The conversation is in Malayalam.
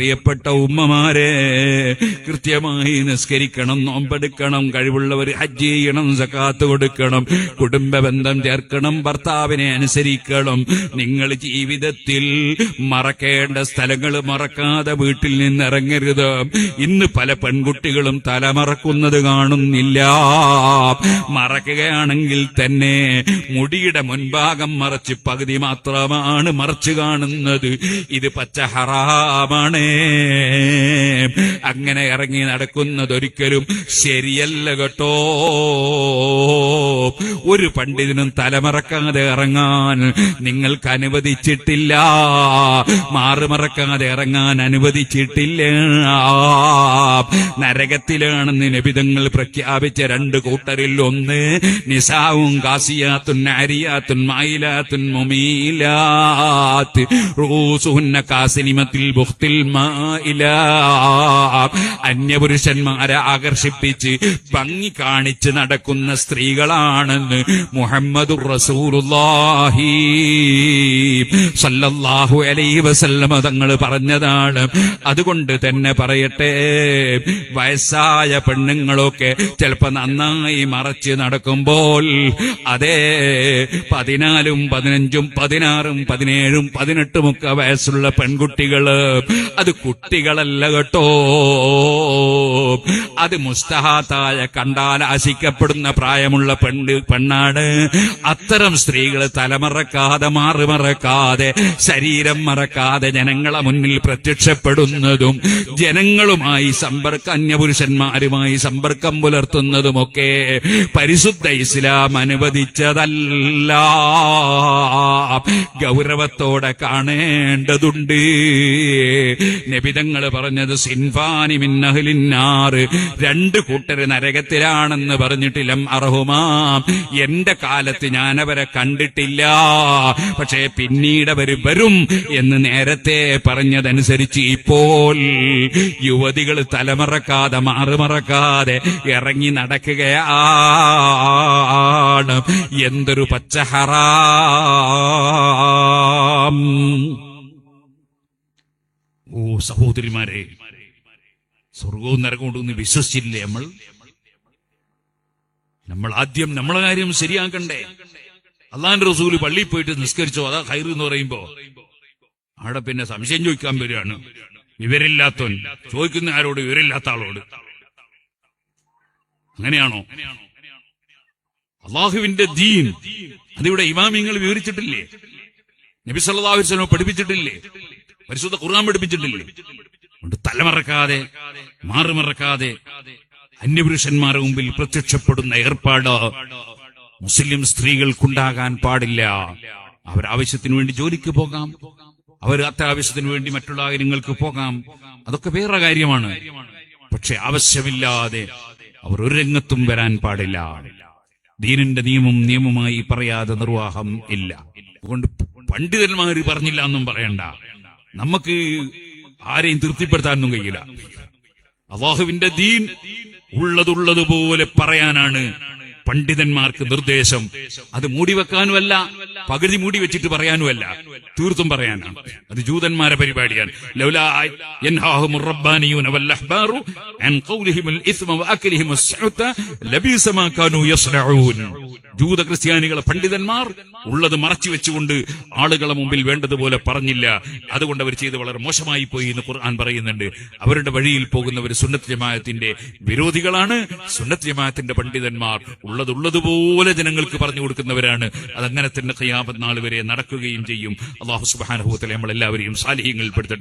പ്രിയപ്പെട്ട ഉമ്മമാരെ, കൃത്യമായി നിസ്കരിക്കണം, നോമ്പെടുക്കണം, കഴിവുള്ളവർ ഹജ്ജ് ചെയ്യണം, സകാത്ത് കൊടുക്കണം, കുടുംബ ബന്ധം ചേർക്കണം, ഭർത്താവിനെ അനുസരിക്കണം. നിങ്ങൾ ജീവിതത്തിൽ മറക്കേണ്ട സ്ഥലങ്ങൾ മറക്കാതെ വീട്ടിൽ നിന്ന് ഇറങ്ങരുത്. ഇന്ന് പല പെൺകുട്ടികളും തലമറക്കുന്നത് കാണുന്നില്ല. മറക്കുകയാണെങ്കിൽ തന്നെ മുടിയുടെ മുൻഭാഗം മറച്ച് പകുതി മാത്രമാണ് മറച്ചു കാണുന്നത്. ഇത് പച്ച ഹറാമാണ്. അങ്ങനെ ഇറങ്ങി നടക്കുന്നതൊരിക്കലും ശരിയല്ല കേട്ടോ. ഒരു പണ്ഡിതനും തലമറക്കാതെ ഇറങ്ങാൻ നിങ്ങൾക്ക് അനുവദിച്ചിട്ടില്ല, മാറുമറക്കാതെ ഇറങ്ങാൻ അനുവദിച്ചിട്ടില്ല. നരകത്തിലാണെന്ന് നബിതങ്ങൾ പ്രഖ്യാപിച്ച രണ്ട് കൂട്ടരിൽ ഒന്ന് നിസാവും കാസിയാത്തുൻ ആരിയാത്തുൻ മായിലാത്തുൻ മുമീലാത്ത് റൂസുഹുന്ന കാസിനിമത്തിൽ ബുഖ്തിൽ മായിലാ. അന്യപുരുഷന്മാരെ ആകർഷിപ്പിച്ച് ഭംഗി കാണിച്ച് നടക്കുന്ന സ്ത്രീകളാണെന്ന് മുഹമ്മദുർ റസൂലുള്ളാഹി സല്ലല്ലാഹു അലൈഹി വസല്ലമ തങ്ങൾ പറഞ്ഞതാണ്. അതുകൊണ്ട് തന്നെ പറയട്ടെ, വയസ്സായ പെണ്ണുങ്ങളൊക്കെ ചിലപ്പോ നന്നായി മറച്ച് നടക്കുമ്പോൾ അതേ 14, 15, 16, 17, 18 ഒക്കെ വയസ്സുള്ള പെൺകുട്ടികള്, അത് കുട്ടികളല്ല കേട്ടോ. അത് മുസ്തഹാത്തായ കണ്ടാൽ ആശിക്കപ്പെടുന്ന പ്രായമുള്ള പെണ്ണാണ്. അത്തരം സ്ത്രീകൾ തലമറക്കാതെ മാറുമറക്കാതെ ശരീരം മറക്കാതെ ജനങ്ങളെ മുന്നിൽ പ്രത്യക്ഷപ്പെടുന്നതും ജനങ്ങളുമായി അന്യപുരുഷന്മാരുമായി സമ്പർക്കം പുലർത്തുന്നതുമൊക്കെ പരിശുദ്ധ ഇസ്ലാം അനുവദിച്ചതല്ല. ഗൗരവത്തോടെ കാണേണ്ടതുണ്ട്. നബിതങ്ങൾ പറഞ്ഞത് സിൻഫാനി മിൻ അഹ്ലിന്നാർ, രണ്ട് കൂട്ടര് നരകത്തിലാണെന്ന് പറഞ്ഞിട്ടില്ലം അർഹുമാം. എന്റെ കാലത്ത് ഞാനവരെ കണ്ടിട്ടില്ല, പക്ഷേ പിന്നീട് അവർ വരും എന്ന് നേരത്തെ പറഞ്ഞതനുസരിച്ച് ഇപ്പോൾ യുവതികൾ തലമറക്കാതെ മാറുമറക്കാതെ ഇറങ്ങി നടക്കുകയാണ്. എന്തൊരു പച്ച ഹറാം! ഓ സഹോദരിമാരെ, സ്വർഗവും നരകവും ഉണ്ടെന്ന് വിശ്വസിച്ചില്ലേ നമ്മൾ ആദ്യം നമ്മളെ കാര്യം ശരിയാക്കണ്ടേ. അള്ളാന്റെ റസൂല് പള്ളിയിൽ പോയിട്ട് നിസ്കരിച്ചോ, അതാ ഖൈർ എന്ന് പറയുമ്പോ അവിടെ പിന്നെ സംശയം ചോദിക്കാൻ വരികയാണ്. വിവരമില്ലാത്തവൻ ചോദിക്കുന്ന ആരോട്? വിവരമില്ലാത്ത ആളോട്. അങ്ങനെയാണോ? അള്ളാഹുവിന്റെ ദീൻ അതിവിടെ ഇമാമിങ്ങൾ വിവരിച്ചിട്ടില്ലേ? നബി സല്ലല്ലാഹു അലൈഹി വസല്ലം പഠിപ്പിച്ചിട്ടില്ലേ? പരിശുദ്ധ ഖുർആൻ പഠിപ്പിച്ചിട്ടില്ലേ? തലമറക്കാതെ മാറുമറക്കാതെ അന്യപുരുഷന്മാരുടെ മുമ്പിൽ പ്രത്യക്ഷപ്പെടുന്ന ഏർപ്പാട് മുസ്ലിം സ്ത്രീകൾക്കുണ്ടാകാൻ പാടില്ല. അവരാവശ്യത്തിന് വേണ്ടി ജോലിക്ക് പോകാം, അവർ അത്യാവശ്യത്തിന് വേണ്ടി മറ്റുള്ള കാര്യങ്ങൾക്ക് പോകാം, അതൊക്കെ വേറെ കാര്യമാണ്. പക്ഷെ ആവശ്യമില്ലാതെ അവർ ഒരു രംഗത്തും വരാൻ പാടില്ല. ദീനിന്റെ നിയമമായി പറയാതെ നിർവാഹം ഇല്ല. അതുകൊണ്ട് പണ്ഡിതന്മാര് പറഞ്ഞില്ല എന്നും പറയണ്ട. നമുക്ക് ആരെയും തൃപ്തിപ്പെടുത്താനൊന്നും കഴിയില്ല. അല്ലാഹുവിന്റെ ദീൻ ഉള്ളതുള്ളതുപോലെ പറയാനാണ് പണ്ഡിതന്മാർക്ക് നിർദ്ദേശം. അത് മൂടിവെക്കാനുമല്ല, പകുതി മൂടി വെച്ചിട്ട് പറയാനുമല്ല, തീർത്തും പറയാനാണ്. അത് ജൂതന്മാരെ പരിപാടിയാണ്. ലൗലാ യൻഹാഹുമുർ റബ്ബാനിയൂന വൽ അഹ്ബാറു അൻ ഖൗലിഹിമുൽ ഇസ്മ വഅക്ലിഹിമുസ് സുഹ്ത ലബീസ മാ കാനൂ യസ്നഊൻ. ജൂത ക്രിസ്ത്യാനികളെ പണ്ഡിതന്മാർ ഉള്ളത് മറച്ചു വെച്ചുകൊണ്ട് ആളുകളെ മുമ്പിൽ വേണ്ടതുപോലെ പറഞ്ഞില്ല. അതുകൊണ്ട് അവർ ചെയ്ത് വളരെ മോശമായി പോയി എന്ന് ഖുർആൻ പറയുന്നുണ്ട്. അവരുടെ വഴിയിൽ പോകുന്നവർ സുന്നത്ത് ജമാഅത്തിന്റെ വിരോധികളാണ്. സുന്നത്ത് ജമാഅത്തിന്റെ പണ്ഡിതന്മാർ ഉള്ളതുള്ളതുപോലെ ജനങ്ങൾക്ക് പറഞ്ഞു കൊടുക്കുന്നവരാണ്. അതങ്ങനെ തന്നെ ഖിയാമത്ത് നാൾ വരെ നടക്കുകയും ചെയ്യും. അല്ലാഹു സുബ്ഹാനഹു വ തആല നമ്മളെല്ലാവരെയും സാലിഹീങ്ങളിൽ പെടുത്തട്ടെ.